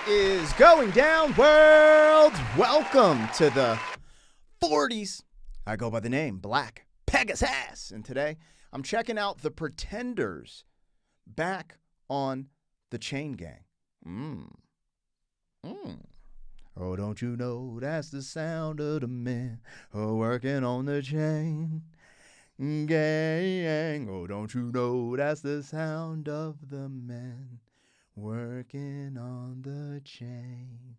Is going down, world? Welcome to the 40s. I go by the name Black Pegasus, and today I'm checking out the Pretenders back on the Chain Gang. Oh, don't you know that's the sound of the men working on the chain gang? Oh, don't you know that's the sound of the men working on the chain.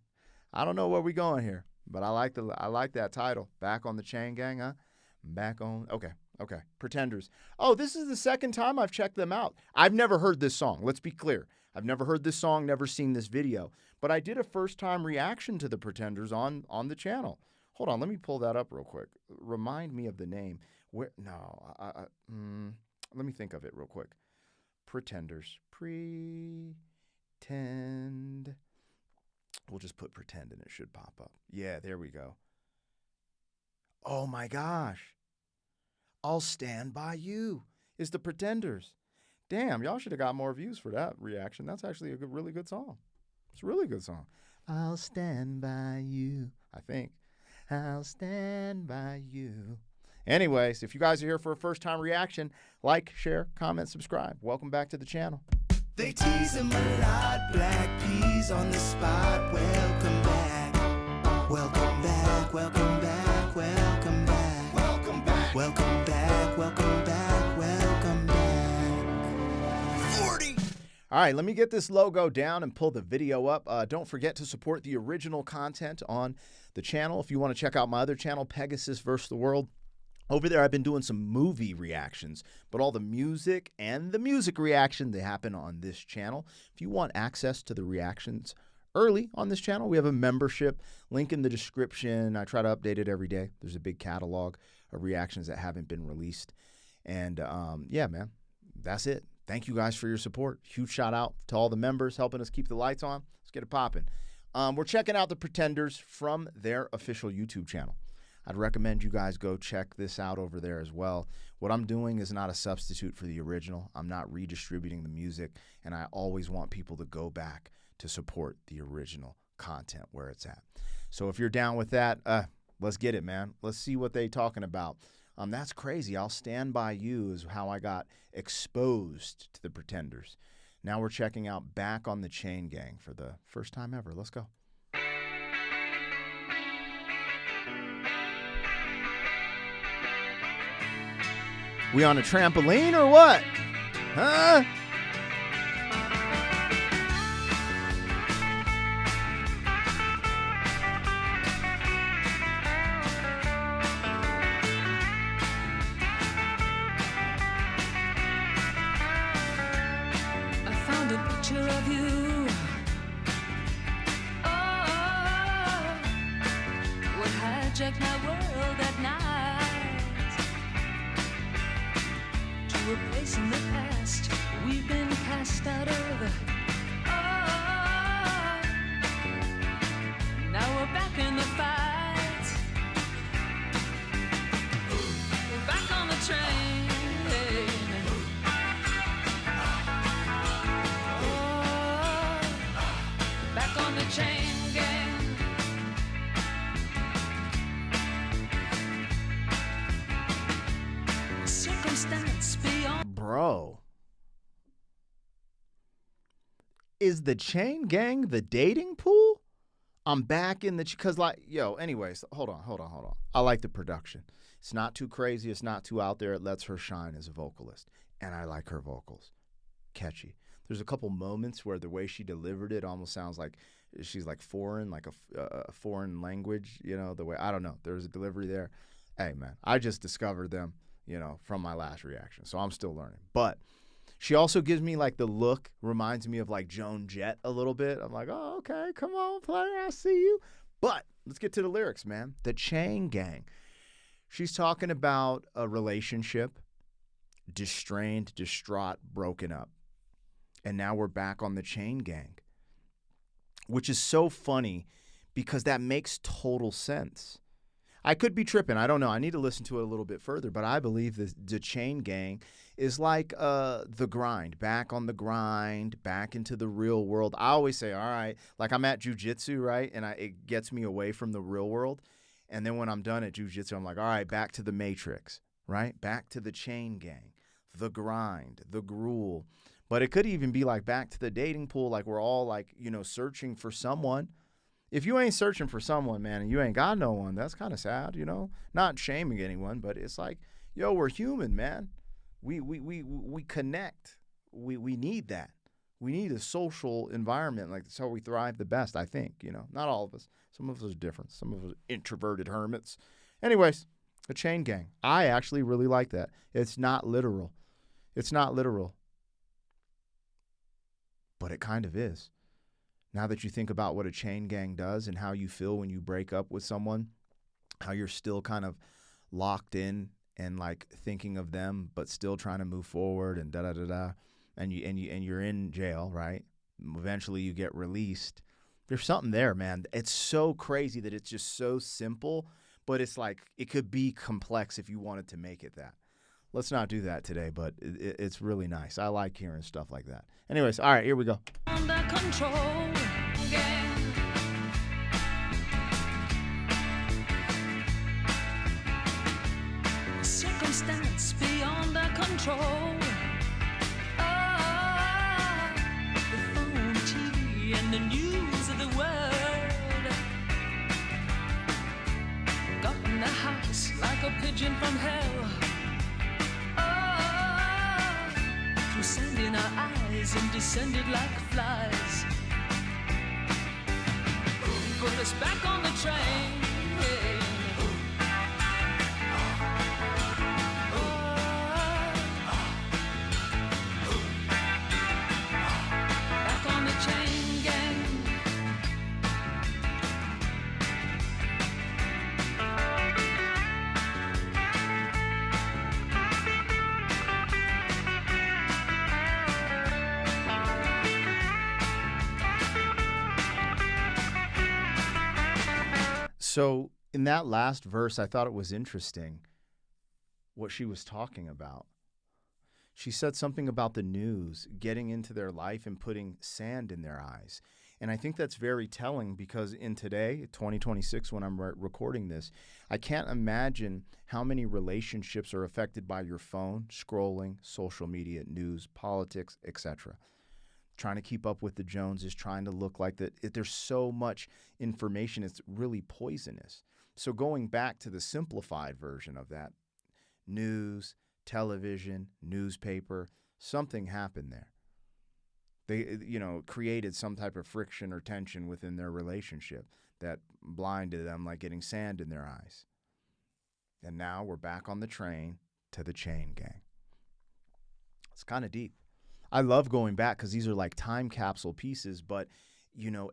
I don't know where we going here, but I like that title. Back on the Chain Gang, huh? Back on. Okay. Pretenders. Oh, this is the second time I've checked them out. I've never heard this song. Let's be clear. I've never heard this song, never seen this video, but I did a first-time reaction to the Pretenders on the channel. Hold on, let me pull that up real quick. Remind me of the name. Let me think of it real quick. Pretenders. Pretend. We'll just put pretend and it should pop up. Yeah, there we go. Oh my gosh. I'll Stand By You is the Pretenders. Damn, y'all should have got more views for that reaction. That's actually a really good song. It's a really good song. I'll stand by you, I think. I'll stand by you. Anyways, if you guys are here for a first-time reaction, like, share, comment, subscribe. Welcome back to the channel. They tease him a lot, black peas on the spot. Welcome back, welcome back, welcome back, welcome back, welcome back, welcome back, welcome back, welcome back. 40. All right, let me get this logo down and pull the video up. Don't forget to support the original content on the channel. If you want to check out my other channel, Pegasus vs. the World, over there, I've been doing some movie reactions, but all the music and the music reaction, they happen on this channel. If you want access to the reactions early on this channel, we have a membership link in the description. I try to update it every day. There's a big catalog of reactions that haven't been released. And yeah, man, that's it. Thank you guys for your support. Huge shout out to all the members helping us keep the lights on. Let's get it popping. We're checking out the Pretenders from their official YouTube channel. I'd recommend you guys go check this out over there as well. What I'm doing is not a substitute for the original. I'm not redistributing the music, and I always want people to go back to support the original content where it's at. So if you're down with that, let's get it, man. Let's see what they talking about. That's crazy. I'll Stand By You is how I got exposed to the Pretenders. Now we're checking out Back on the Chain Gang for the first time ever. Let's go. We on a trampoline or what? Huh? I found a picture of you. Oh, what hijacked my world at night. To a place in the past we've been cast out of. Oh, now we're back in the fight. We're back on the train. Oh, back on the chain gang. Circumstance beyond. Bro. Is the Chain Gang the dating pool? I'm back in the, because like, yo, anyways, hold on. I like the production. It's not too crazy. It's not too out there. It lets her shine as a vocalist. And I like her vocals. Catchy. There's a couple moments where the way she delivered it almost sounds like she's like foreign, like a foreign language, you know, the way, I don't know. There's a delivery there. Hey, man, I just discovered them, you know, from my last reaction. So I'm still learning. But she also gives me like the look, reminds me of like Joan Jett a little bit. I'm like, oh, okay, come on, player, I see you. But let's get to the lyrics, man. The Chain Gang. She's talking about a relationship, distrained, distraught, broken up. And now we're back on the Chain Gang, which is so funny because that makes total sense. I could be tripping. I don't know. I need to listen to it a little bit further, but I believe the chain gang is like the grind, back on the grind, back into the real world. I always say, all right, like I'm at jujitsu, right? And it gets me away from the real world. And then when I'm done at jujitsu, I'm like, all right, back to the matrix, right? Back to the chain gang, the grind, the gruel. But it could even be like back to the dating pool, like we're all like, searching for someone. If you ain't searching for someone, man, and you ain't got no one, that's kind of sad, Not shaming anyone, but it's like, yo, we're human, man. We connect. We need that. We need a social environment. Like, that's how we thrive the best, I think, Not all of us. Some of us are different. Some of us are introverted hermits. Anyways, a chain gang. I actually really like that. It's not literal. But it kind of is. Now that you think about what a chain gang does and how you feel when you break up with someone, how you're still kind of locked in and like thinking of them, but still trying to move forward and and you're in jail, right? Eventually you get released. There's something there, man. It's so crazy that it's just so simple, but it's like it could be complex if you wanted to make it that. Let's not do that today, but it's really nice. I like hearing stuff like that. Anyways, all right, here we go. Under control, gang. Circumstance beyond our control. The phone, TV, and the news of the world. Got in the house like a pigeon from hell. Sand in our eyes and descended like flies. Put us back on the train. Back on the chain gang. So in that last verse, I thought it was interesting what she was talking about. She said something about the news getting into their life and putting sand in their eyes. And I think that's very telling because in today, 2026, when I'm recording this, I can't imagine how many relationships are affected by your phone, scrolling, social media, news, politics, etc. Trying to keep up with the Joneses, trying to look like that. There's so much information, it's really poisonous. So going back to the simplified version of that, news, television, newspaper, something happened there. They, created some type of friction or tension within their relationship that blinded them like getting sand in their eyes. And now we're back on the train to the chain gang. It's kind of deep. I love going back because these are like time capsule pieces, but,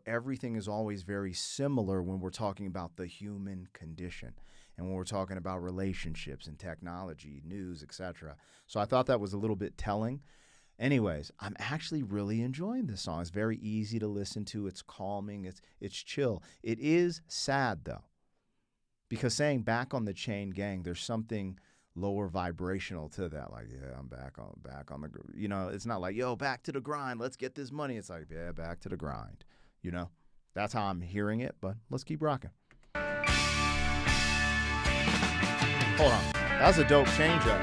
everything is always very similar when we're talking about the human condition and when we're talking about relationships and technology, news, etc. So I thought that was a little bit telling. Anyways, I'm actually really enjoying this song. It's very easy to listen to. It's calming. It's chill. It is sad, though, because saying back on the chain gang, there's something lower vibrational to that. Like, yeah, I'm back on the, it's not like, yo, back to the grind. Let's get this money. It's like, yeah, back to the grind. That's how I'm hearing it, but let's keep rocking. Hold on. That was a dope change up.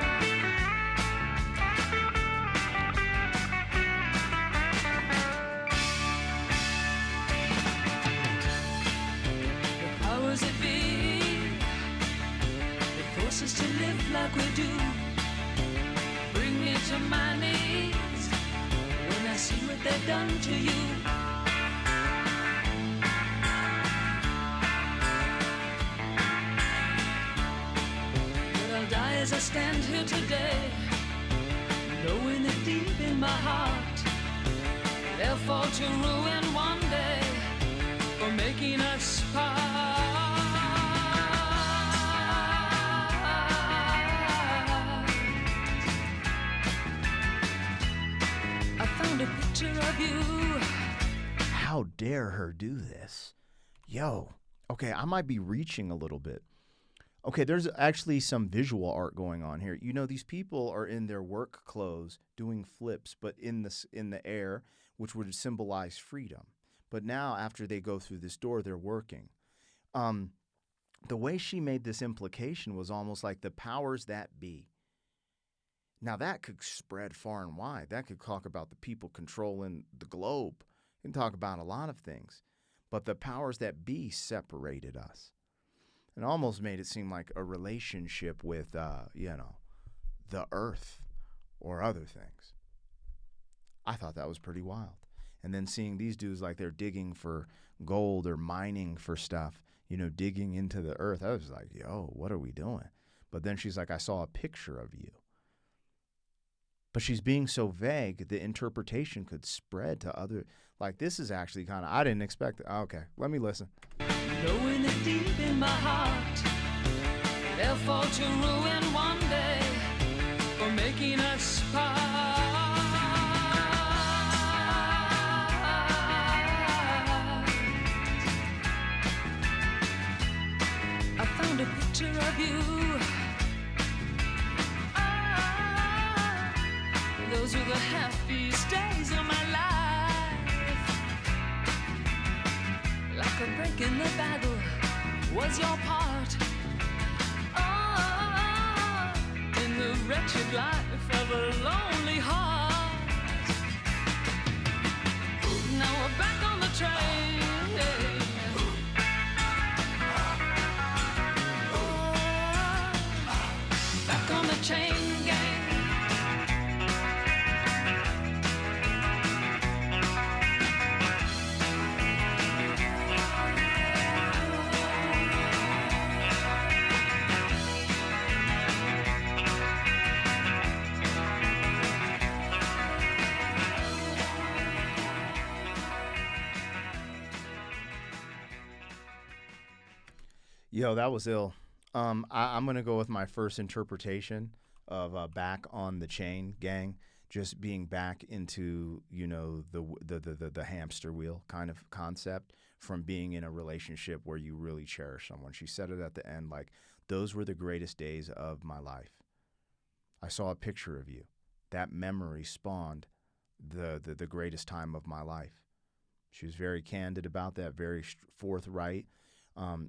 The powers that be, they force us to live like we do. Bring me to my knees when I see what they've done to you. But I'll die as I stand here today, knowing that deep in my heart they'll fall to ruin one day for making us part. I found a picture of you. How dare her do this? Yo, okay, I might be reaching a little bit, Okay, there's actually some visual art going on here. You know, these people are in their work clothes doing flips, but in the air, which would symbolize freedom. But now, after they go through this door, they're working. Um, the way she made this implication was almost like the powers that be. Now, that could spread far and wide. That could talk about the people controlling the globe. It can talk about a lot of things. But the powers that be separated us. It almost made it seem like a relationship with, the earth or other things. I thought that was pretty wild. And then seeing these dudes like they're digging for gold or mining for stuff, digging into the earth. I was like, yo, what are we doing? But then she's like, I saw a picture of you. But she's being so vague, the interpretation could spread to other. Like, this is actually kind of, I didn't expect it. Okay, let me listen. Knowing it deep in my heart, they'll fall to ruin one day for making us part. I found a picture of you. Those were the happiest days of my life. Like a break in the battle was your part. Oh, in the wretched life of a lonely heart. Now we're back on the train. Oh, back on the chain gang. Yo, that was ill. I'm gonna go with my first interpretation of "Back on the Chain Gang," just being back into the hamster wheel kind of concept from being in a relationship where you really cherish someone. She said it at the end, like, those were the greatest days of my life. I saw a picture of you. That memory spawned the greatest time of my life. She was very candid about that, very forthright.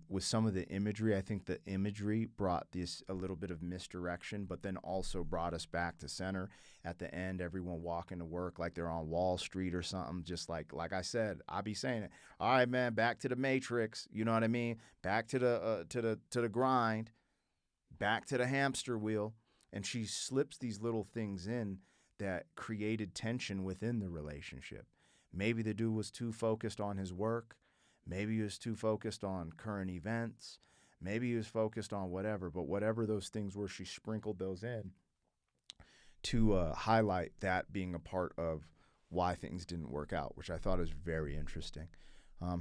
With some of the imagery, I think the imagery brought this a little bit of misdirection, but then also brought us back to center. At the end, everyone walking to work like they're on Wall Street or something, just like I said, I be saying it. All right, man, back to the Matrix. You know what I mean? Back to the grind, back to the hamster wheel. And she slips these little things in that created tension within the relationship. Maybe the dude was too focused on his work. Maybe he was too focused on current events. Maybe he was focused on whatever. But whatever those things were, she sprinkled those in to highlight that being a part of why things didn't work out, which I thought is very interesting.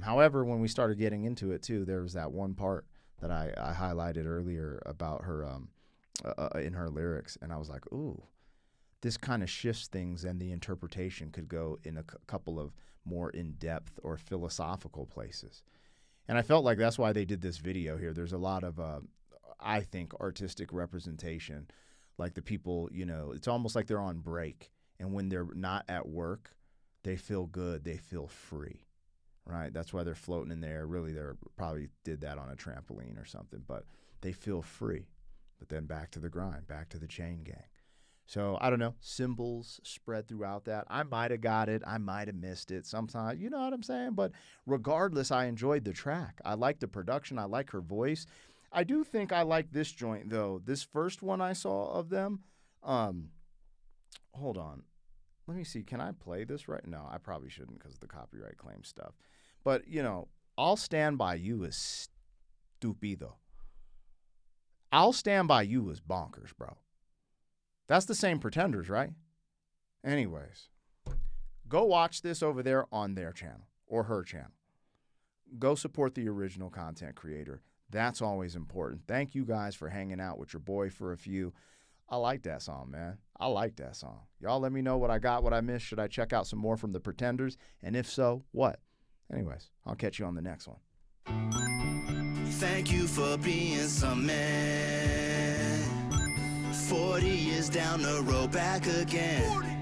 However, when we started getting into it, too, there was that one part that I highlighted earlier about her in her lyrics. And I was like, ooh, this kind of shifts things, and the interpretation could go in a couple of more in-depth or philosophical places. And I felt like that's why they did this video here. There's a lot of, I think, artistic representation. Like the people, it's almost like they're on break. And when they're not at work, they feel good. They feel free, right? That's why they're floating in there. Really, they're probably did that on a trampoline or something. But they feel free. But then back to the grind, back to the chain gang. So, I don't know, symbols spread throughout that. I might have got it. I might have missed it sometimes. You know what I'm saying? But regardless, I enjoyed the track. I like the production. I like her voice. I do think I like this joint, though. This first one I saw of them. Hold on. Let me see. Can I play this right now? I probably shouldn't because of the copyright claim stuff. But, I'll Stand By You is stupido. I'll Stand By You is bonkers, bro. That's the same Pretenders, right? Anyways, go watch this over there on their channel or her channel. Go support the original content creator. That's always important. Thank you guys for hanging out with your boy for a few. I like that song, man. I like that song. Y'all let me know what I got, what I missed. Should I check out some more from the Pretenders? And if so, what? Anyways, I'll catch you on the next one. Thank you for being some man. 40 years down the road, back again.